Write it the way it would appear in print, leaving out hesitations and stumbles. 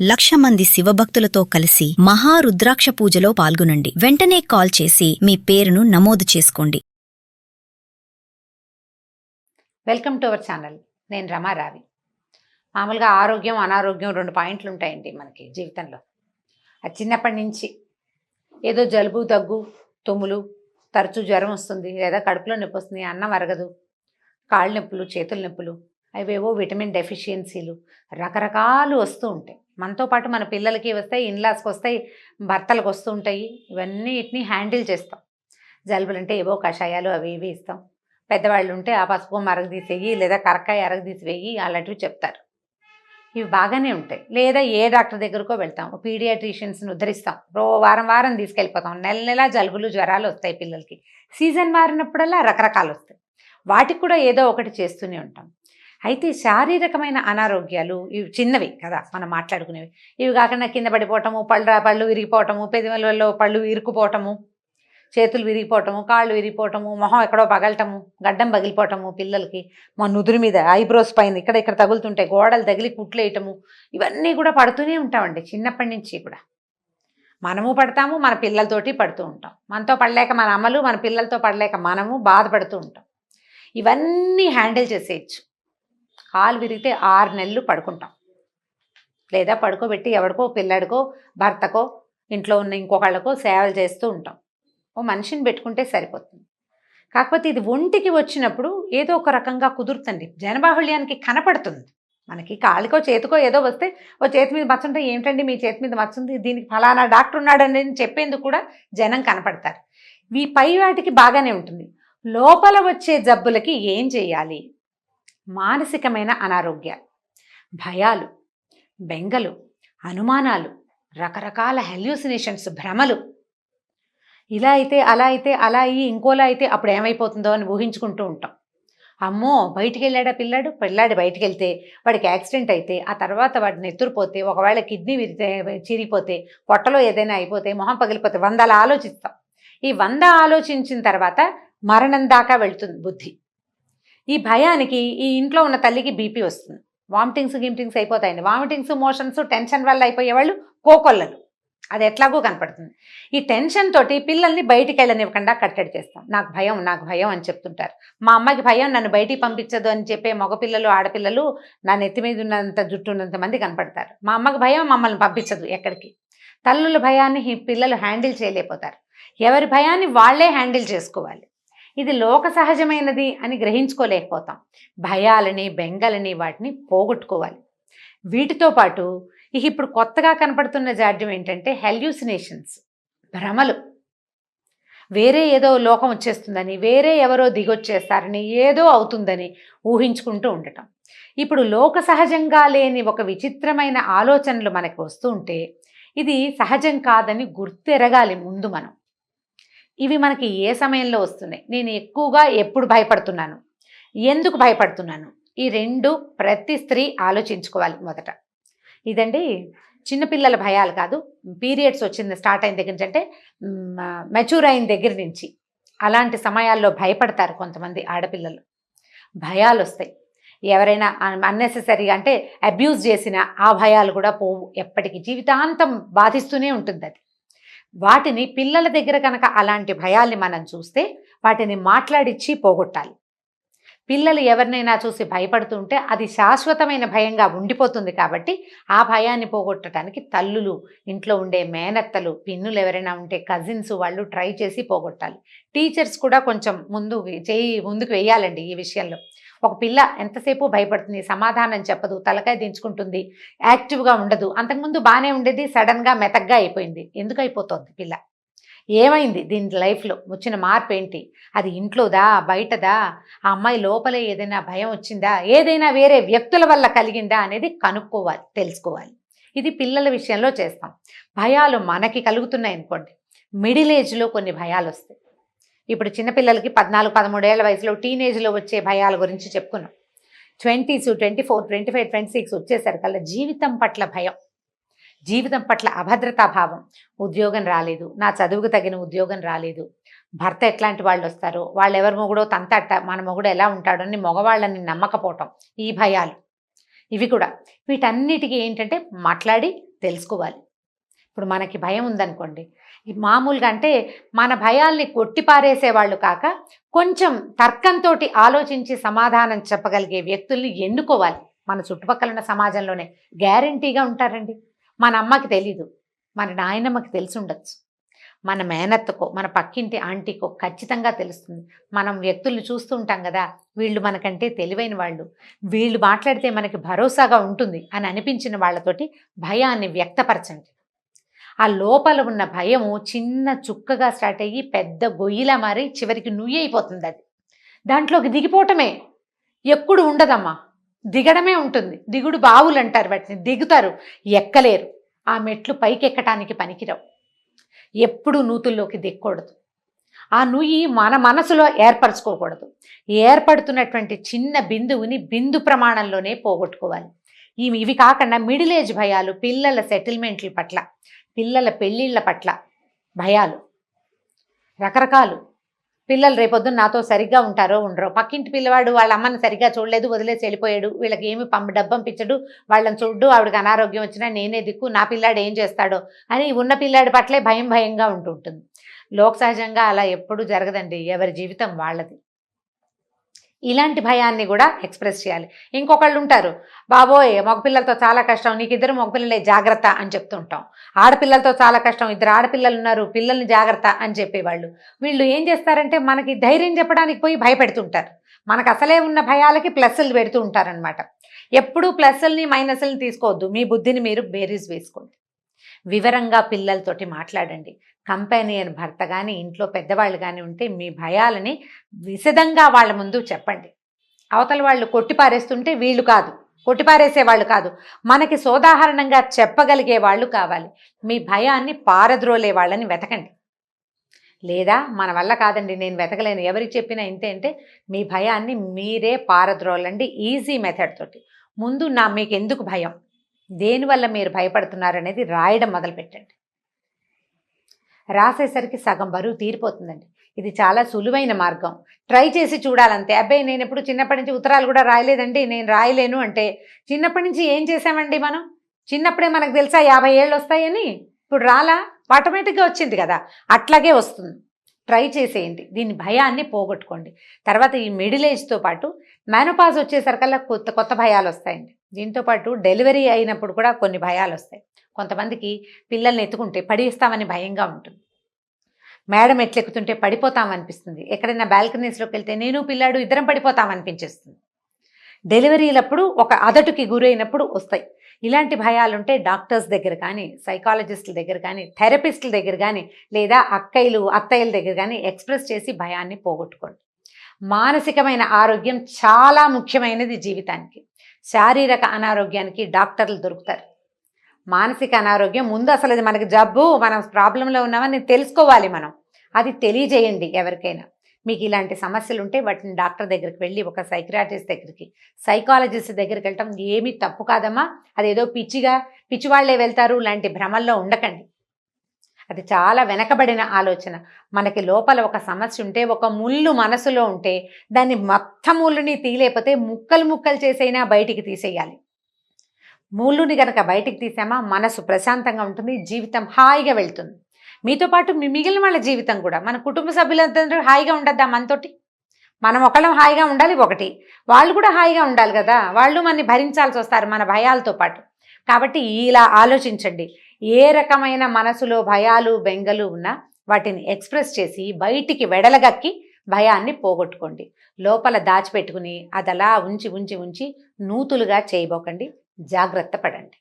1,00,000 మంది శివభక్తులతో కలిసి మహారుద్రాక్ష పూజలో పాల్గొనండి. వెంటనే కాల్ చేసి మీ పేరును నమోదు చేసుకోండి. Welcome to our channel. నేను రమారావి. మామూలుగా ఆరోగ్యం అనారోగ్యం 2 పాయింట్లు ఉంటాయండి మనకి జీవితంలో. అది చిన్నప్పటి నుంచి ఏదో జలుబు దగ్గు తుమ్ములు, తరచూ జ్వరం వస్తుంది, లేదా కడుపులో నొప్పి వస్తుంది, అన్నం అరగదు, కాళ్ళ నొప్పులు, చేతుల నొప్పులు, అవేవో విటమిన్ డెఫిషియన్సీలు, రకరకాలు వస్తూ ఉంటాయి. మనతో పాటు మన పిల్లలకి వస్తాయి, ఇన్లాస్కి వస్తాయి, భర్తలకు వస్తూ ఉంటాయి. ఇవన్నీ వీటిని హ్యాండిల్ చేస్తాం. జలుబులు అంటే ఏవో కషాయాలు అవి ఇవి ఇస్తాం. పెద్దవాళ్ళు ఉంటే ఆ పసుపు అరగదీసి వెయ్యి, లేదా కరక్కాయ అరగదీసి వెయ్యి, అలాంటివి చెప్తారు. ఇవి బాగానే ఉంటాయి. లేదా ఏ డాక్టర్ దగ్గరకో వెళ్తాం, పీడియాట్రిషియన్స్ని ఉద్ధరిస్తాం, వారం వారం తీసుకెళ్ళిపోతాం. నెల నెల జలుబులు జ్వరాలు వస్తాయి పిల్లలకి. సీజన్ మారినప్పుడల్లా రకరకాలు వస్తాయి. వాటికి కూడా ఏదో ఒకటి చేస్తూనే ఉంటాం. అయితే శారీరకమైన అనారోగ్యాలు ఇవి చిన్నవి కదా మనం మాట్లాడుకునేవి. ఇవి కాకుండా కింద పడిపోవటము, పళ్ళు విరిగిపోవటము, పెదవులలో పళ్ళు ఇరుకుపోవటము, చేతులు విరిగిపోవటము, కాళ్ళు విరిగిపోవటము, మొహం ఎక్కడో పగలటము, గడ్డం పగిలిపోవటము, పిల్లలకి మా నుదురు మీద ఐబ్రోస్ పైన ఇక్కడ తగులుతుంటాయి, గోడలు తగిలి కుట్లేయటము, ఇవన్నీ కూడా పడుతూనే ఉంటామండి చిన్నప్పటి నుంచి కూడా. మనము పడతాము, మన పిల్లలతోటి పడుతూ ఉంటాం. మనతో పడలేక మన అమ్మలు, మన పిల్లలతో పడలేక మనము బాధపడుతూ ఉంటాం. ఇవన్నీ హ్యాండిల్ చేసేయచ్చు. కాలు విరిగితే 6 నెలలు పడుకుంటాం, లేదా పడుకోబెట్టి ఎవరికో పిల్లడికో భర్తకో ఇంట్లో ఉన్న ఇంకొకళ్ళకో సేవలు చేస్తూ ఉంటాం. ఓ మనిషిని పెట్టుకుంటే సరిపోతుంది. కాకపోతే ఇది ఒంటికి వచ్చినప్పుడు ఏదో ఒక రకంగా కుదురుతుంది. జనబాహుళ్యానికి కనపడుతుంది. మనకి కాళ్ళకో చేతికో ఏదో వస్తే, ఓ చేతి మీద మచ్చుంటే ఏమిటండి మీ చేతి మీద మచ్చుంది, దీనికి ఫలానా డాక్టర్ ఉన్నాడని చెప్పేందుకు కూడా జనం కనపడతారు. ఈ పై వాటికి బాగానే ఉంటుంది. లోపల వచ్చే జబ్బులకి ఏం చేయాలి? మానసికమైన అనారోగ్యాలు, భయాలు, బెంగలు, అనుమానాలు, రకరకాల హెల్యూసినేషన్స్, భ్రమలు, ఇలా అయితే అలా అయితే అలా అయ్యి ఇంకోలా అయితే అప్పుడు ఏమైపోతుందో అని ఊహించుకుంటూ ఉంటాం. అమ్మో బయటికి వెళ్ళాడా పిల్లాడు బయటికి వెళ్తే వాడికి యాక్సిడెంట్ అయితే, ఆ తర్వాత వాడిని నెత్తురుపోతే, ఒకవేళ కిడ్నీ చిరిగిపోతే, పొట్టలో ఏదైనా అయిపోతే, మొహం పగిలిపోతే 100 ఆలోచిస్తాం. ఈ 100 ఆలోచించిన తర్వాత మరణం దాకా వెళ్తుంది బుద్ధి. ఈ భయానికి ఈ ఇంట్లో ఉన్న తల్లికి బీపీ వస్తుంది, వామిటింగ్స్ అయిపోతాయండి. వామిటింగ్స్, మోషన్స్, టెన్షన్ వల్ల అయిపోయేవాళ్ళు కోకొల్లలు, అది ఎట్లాగో కనపడుతుంది. ఈ టెన్షన్ తోటి పిల్లల్ని బయటికి వెళ్ళనివ్వకుండా కట్టడి చేస్తాం. నాకు భయం అని చెప్తుంటారు. మా అమ్మకి భయం, నన్ను బయటికి పంపించదు అని చెప్పే మగపిల్లలు, ఆడపిల్లలు నా నెత్తి మీద ఉన్నంత జుట్టు ఉన్నంత మంది కనపడతారు. మా అమ్మకి భయం, మమ్మల్ని పంపించదు ఎక్కడికి. తల్లుల భయాన్ని పిల్లలు హ్యాండిల్ చేయలేకపోతారు. ఎవరి భయాన్ని వాళ్ళే హ్యాండిల్ చేసుకోవాలి. ఇది లోక సహజమైనది అని గ్రహించుకోలేకపోతాం. భయాలని, బెంగలని, వాటిని పోగొట్టుకోవాలి. వీటితో పాటు ఇప్పుడు కొత్తగా కనపడుతున్న జాడ్యం ఏంటంటే హెల్యూసినేషన్స్, భ్రమలు. వేరే ఏదో లోకం వచ్చేస్తుందని, వేరే ఎవరో దిగొచ్చేస్తారని, ఏదో అవుతుందని ఊహించుకుంటూ ఉండటం. ఇప్పుడు లోక సహజంగా లేని ఒక విచిత్రమైన ఆలోచనలు మనకు వస్తూ ఉంటే ఇది సహజం కాదని గుర్తెరగాలి ముందు మనం. ఇవి మనకి ఏ సమయంలో వస్తున్నాయి, నేను ఎక్కువగా ఎప్పుడు భయపడుతున్నాను, ఎందుకు భయపడుతున్నాను, ఈ 2 ప్రతి స్త్రీ ఆలోచించుకోవాలి మొదట. ఇదండి చిన్నపిల్లల భయాలు కాదు, పీరియడ్స్ స్టార్ట్ అయిన దగ్గర నుంచి, అంటే మెచ్యూర్ అయిన దగ్గర నుంచి అలాంటి సమయాల్లో భయపడతారు కొంతమంది ఆడపిల్లలు. భయాలు వస్తాయి. ఎవరైనా అన్నెసెసరీగా అంటే అబ్యూజ్ చేసిన ఆ భయాలు కూడా పోవు, ఎప్పటికీ జీవితాంతం బాధిస్తూనే ఉంటుంది అది. వాటిని పిల్లల దగ్గర కనుక అలాంటి భయాల్ని మనం చూస్తే వాటిని మాట్లాడిచ్చి పోగొట్టాలి. పిల్లలు ఎవరినైనా చూసి భయపడుతుంటే అది శాశ్వతమైన భయంగా ఉండిపోతుంది. కాబట్టి ఆ భయాన్ని పోగొట్టడానికి తల్లులు, ఇంట్లో ఉండే మేనత్తలు, పిన్నులు ఎవరైనా ఉంటే కజిన్స్, వాళ్ళు ట్రై చేసి పోగొట్టాలి. టీచర్స్ కూడా కొంచెం ముందుకు వేయాలండి ఈ విషయంలో. ఒక పిల్ల ఎంతసేపు భయపడుతుంది, సమాధానం చెప్పదు, తలకాయ దించుకుంటుంది, యాక్టివ్గా ఉండదు. అంతకుముందు బాగానే ఉండేది, సడన్గా మెతగ్గా అయిపోయింది. ఎందుకు అయిపోతుంది పిల్ల? ఏమైంది? దీని లైఫ్లో వచ్చిన మార్పు ఏంటి? అది ఇంట్లోదా, బయటదా, ఆ అమ్మాయి లోపలే ఏదైనా భయం వచ్చిందా, ఏదైనా వేరే వ్యక్తుల వల్ల కలిగిందా అనేది కనుక్కోవాలి, తెలుసుకోవాలి. ఇది పిల్లల విషయంలో చేస్తాం. భయాలు మనకి కలుగుతున్నాయి అనుకోండి, మిడిల్ ఏజ్లో కొన్ని భయాలు వస్తాయి. ఇప్పుడు చిన్నపిల్లలకి 14-13 ఏళ్ల వయసులో టీనేజ్లో వచ్చే భయాల గురించి చెప్పుకున్నాం. 20s, 24, 25, 26 వచ్చేసరికల్లా జీవితం పట్ల భయం, జీవితం పట్ల అభద్రతాభావం. ఉద్యోగం రాలేదు, నా చదువుకు తగిన ఉద్యోగం రాలేదు, భర్త ఎట్లాంటి వాళ్ళు వస్తారో, వాళ్ళు ఎవరి మొగుడో తంతట, మన మొగుడు ఎలా ఉంటాడో అని మగవాళ్ళని నమ్మకపోవటం, ఈ భయాలు. ఇవి కూడా వీటన్నిటికీ ఏంటంటే మాట్లాడి తెలుసుకోవాలి. ఇప్పుడు మనకి భయం ఉందనుకోండి, మామూలుగా అంటే మన భయాల్ని కొట్టిపారేసేవాళ్ళు కాక కొంచెం తర్కంతో ఆలోచించి సమాధానం చెప్పగలిగే వ్యక్తుల్ని ఎన్నుకోవాలి. మన చుట్టుపక్కల ఉన్న సమాజంలోనే గ్యారంటీగా ఉంటారండి. మన అమ్మకి తెలీదు, మన నాయనమ్మకి తెలిసి ఉండొచ్చు, మన మేనత్తకో మన పక్కింటి ఆంటీకో ఖచ్చితంగా తెలుస్తుంది. మనం వ్యక్తుల్ని చూస్తూ ఉంటాం కదా, వీళ్ళు మనకంటే తెలివైన వాళ్ళు, వీళ్ళు మాట్లాడితే మనకి భరోసాగా ఉంటుంది అని అనిపించిన వాళ్ళతోటి భయాన్ని వ్యక్తపరచండి. ఆ లోపల ఉన్న భయము చిన్న చుక్కగా స్టార్ట్ అయ్యి పెద్ద గొయ్యిలా మారి చివరికి నుయ్యి అయిపోతుంది. అది దాంట్లోకి దిగిపోవటమే, ఎప్పుడు ఉండదమ్మా, దిగడమే ఉంటుంది. దిగుడు బావులు అంటారు వాటిని. దిగుతారు, ఎక్కలేరు. ఆ మెట్లు పైకెక్కటానికి పనికిరావు. ఎప్పుడు నూతుల్లోకి దిక్కకూడదు. ఆ నుయ్యి మన మనసులో ఏర్పరచుకోకూడదు. ఏర్పడుతున్నటువంటి చిన్న బిందువుని బిందు ప్రమాణంలోనే పోగొట్టుకోవాలి. ఇవి కాకుండా మిడిల్ ఏజ్ భయాలు, పిల్లల సెటిల్మెంట్ల పట్ల, పిల్లల పెళ్ళిళ్ళ పట్ల భయాలు రకరకాలు. పిల్లలు రేపొద్దున నాతో సరిగ్గా ఉంటారో ఉండరో, పక్కింటి పిల్లవాడు వాళ్ళ అమ్మని సరిగ్గా చూడలేదు, వదిలేసి వెళ్ళిపోయాడు, వీళ్ళకి ఏమి డబ్బంపించడు, వాళ్ళని చూడ్డు, ఆవిడకి అనారోగ్యం వచ్చినా నేనే దిక్కు, నా పిల్లాడు ఏం చేస్తాడో అని ఉన్న పిల్లాడి పట్లే భయంగా ఉంటుంటుంది. లోక సహజంగా అలా ఎప్పుడూ జరగదండి, ఎవరి జీవితం వాళ్ళది. ఇలాంటి భయాన్ని కూడా ఎక్స్ప్రెస్ చేయాలి. ఇంకొకళ్ళు ఉంటారు, బాబోయ్ మగపిల్లలతో చాలా కష్టం, నీకు ఇద్దరు మగపిల్లలే జాగ్రత్త అని చెప్తుంటాం. ఆడపిల్లలతో చాలా కష్టం, ఇద్దరు ఆడపిల్లలు ఉన్నారు, పిల్లల్ని జాగ్రత్త అని చెప్పేవాళ్ళు. వీళ్ళు ఏం చేస్తారంటే మనకి ధైర్యం చెప్పడానికి పోయి భయపెడుతుంటారు. మనకు అసలే ఉన్న భయాలకి ప్లస్లు పెడుతూ ఉంటారనమాట. ఎప్పుడూ ప్లస్ల్ని మైనస్ల్ని తీసుకోవద్దు, మీ బుద్ధిని మీరు బేరీజ్ వేసుకోండి. వివరంగా పిల్లలతోటి మాట్లాడండి. కంపానియన్ భర్త కానీ ఇంట్లో పెద్దవాళ్ళు కానీ ఉంటే మీ భయాలని విశదంగా వాళ్ళ ముందు చెప్పండి. అవతల వాళ్ళు కొట్టిపారేస్తుంటే వీళ్ళు కాదు, కొట్టిపారేసే వాళ్ళు కాదు, మనకి సోదాహరణంగా చెప్పగలిగే వాళ్ళు కావాలి. మీ భయాన్ని పారద్రోలే వాళ్ళని వెతకండి. లేదా మన వల్ల కాదండి, నేను వెతకలేను, ఎవరికి చెప్పినా ఇంతే అంటే మీ భయాన్ని మీరే పారద్రోలండి. ఈజీ మెథడ్ తోటి ముందు మీకు ఎందుకు భయం, దేనివల్ల మీరు భయపడుతున్నారు అనేది రాయడం మొదలుపెట్టండి. రాసేసరికి సగం బరువు తీరిపోతుందండి. ఇది చాలా సులువైన మార్గం. ట్రై చేసి చూడాలంతే. అబ్బాయి నేను ఎప్పుడు చిన్నప్పటి నుంచి ఉత్తరాలు కూడా రాయలేదండి, నేను రాయలేను అంటే, చిన్నప్పటి నుంచి ఏం చేసామండి మనం? చిన్నప్పుడే మనకు తెలుసా 50 ఏళ్ళు వస్తాయని? ఇప్పుడు రాలా, ఆటోమేటిక్గా వచ్చింది కదా, అట్లాగే వస్తుంది. ట్రై చేసేయండి, దీని భయాన్ని పోగొట్టుకోండి. తర్వాత ఈ మిడిల్ ఏజ్తో పాటు మెనోపాజ్ వచ్చేసరికల్లా కొత్త భయాలు వస్తాయండి. దీంతోపాటు డెలివరీ అయినప్పుడు కూడా కొన్ని భయాలు వస్తాయి. కొంతమందికి పిల్లల్ని ఎత్తుకుంటే పడేస్తామని భయంగా ఉంటుంది, మేడం ఎట్లెక్కుతుంటే పడిపోతామనిపిస్తుంది, ఎక్కడైనా బాల్కనీస్లోకి వెళ్తే నేను పిల్లాడు ఇద్దరం పడిపోతామనిపించేస్తుంది. డెలివరీలప్పుడు ఒక అదటుకి గురైనప్పుడు వస్తాయి. ఇలాంటి భయాలుంటే డాక్టర్స్ దగ్గర కానీ, సైకాలజిస్టుల దగ్గర కానీ, థెరపిస్టుల దగ్గర కానీ, లేదా అత్తయ్యల దగ్గర కానీ ఎక్స్ప్రెస్ చేసి భయాన్ని పోగొట్టుకోండి. మానసికమైన ఆరోగ్యం చాలా ముఖ్యమైనది జీవితానికి. శారీరక అనారోగ్యానికి డాక్టర్లు దొరుకుతారు. మానసిక అనారోగ్యం ముందు అసలు అది మనకి జబ్బు, మనం ప్రాబ్లంలో ఉన్నామని తెలుసుకోవాలి. మనం అది తెలియజేయండి ఎవరికైనా. మీకు ఇలాంటి సమస్యలు ఉంటే వాటిని డాక్టర్ దగ్గరికి వెళ్ళి, ఒక సైకియాట్రిస్ట్ దగ్గరికి, సైకాలజిస్ట్ దగ్గరికి వెళ్ళటం ఏమీ తప్పు కాదమ్మా. అదేదో పిచ్చివాళ్లే వెళ్తారు లాంటి భ్రమల్లో ఉండకండి. అది చాలా వెనకబడిన ఆలోచన. మనకి లోపల ఒక సమస్య ఉంటే, ఒక ముళ్ళు మనసులో ఉంటే దాన్ని మొత్తం ముళ్ళుని తీయలేకపోతే ముక్కలు చేసైనా బయటికి తీసేయాలి. ముళ్ళుని గనక బయటికి తీసామా మనసు ప్రశాంతంగా ఉంటుంది, జీవితం హాయిగా వెళ్తుంది. మీతో పాటు మిగిలిన వాళ్ళ జీవితం కూడా, మన కుటుంబ సభ్యులందరూ హాయిగా ఉండద్దా మనతోటి? మనం ఒకళ్ళం హాయిగా ఉండాలి, ఒకటి వాళ్ళు కూడా హాయిగా ఉండాలి కదా, వాళ్ళు మనని భరించాల్సి వస్తారు మన భయాలతో పాటు. కాబట్టి ఇలా ఆలోచించండి. ఏ రకమైన మనసులో భయాలు బెంగలు ఉన్నా వాటిని ఎక్స్ప్రెస్ చేసి బయటికి వెడలగక్కి భయాన్ని పోగొట్టుకోండి. లోపల దాచిపెట్టుకుని అది అలా ఉంచి నూతులుగా చేయబోకండి. జాగ్రత్త పడండి.